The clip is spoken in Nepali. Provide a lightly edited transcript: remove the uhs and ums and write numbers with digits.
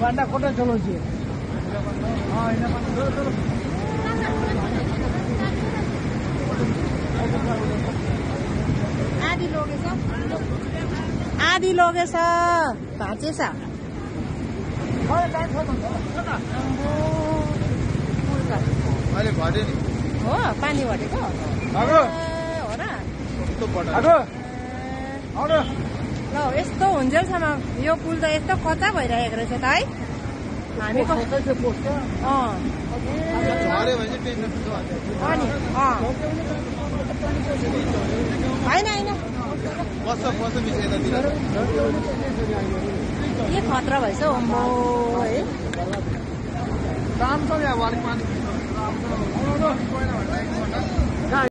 बांधा कोटा चलो जी हाँ इन्हें चलो चलो आधी लगेछ भाँचेछ अहिले घट्यो नि हो पानी घटेको हो र ल यस्तो हुन्जेलसम्म यो पुल त यस्तो कच्चा भइरहेको रहेछ त है हामी झऱ्यो भने चाहिँ टेन्सन अनि होइन होइन बस्छ मिस यतातिर के खतरा भएछ अम्बो है काम छ नि अब अलिक पानी